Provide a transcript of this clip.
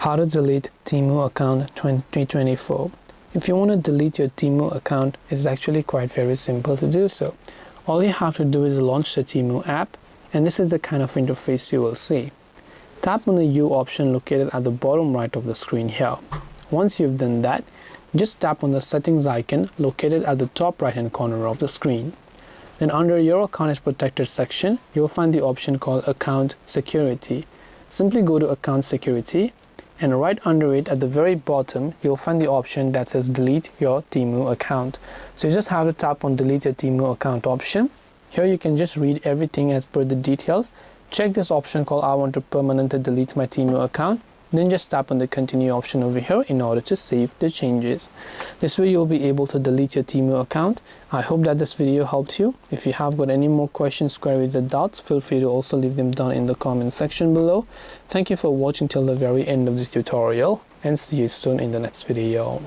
How to delete Temu account 2024. If you want to delete your Temu account, it's actually quite very simple to do so. All you have to do is launch the Temu app, and this is the kind of interface you will see. Tap on the U option located at the bottom right of the screen here. Once you've done that, just tap on the settings icon located at the top right hand corner of the screen. Then under your account is protected section, you'll find the option called account security. Simply go to account security, and right under it at the very bottom you'll find the option that says delete your Temu account. So you just have to tap on delete your Temu account option. Here you can just read everything as per the details. Check this option called I want to permanently delete my Temu account. Then just tap on the continue option over here in order to save the changes. This way you'll be able to delete your Temu account. I hope that this video helped you. If you have got any more questions, queries or doubts, feel free to also leave them down in the comment section below. Thank you for watching till the very end of this tutorial, and see you soon in the next video.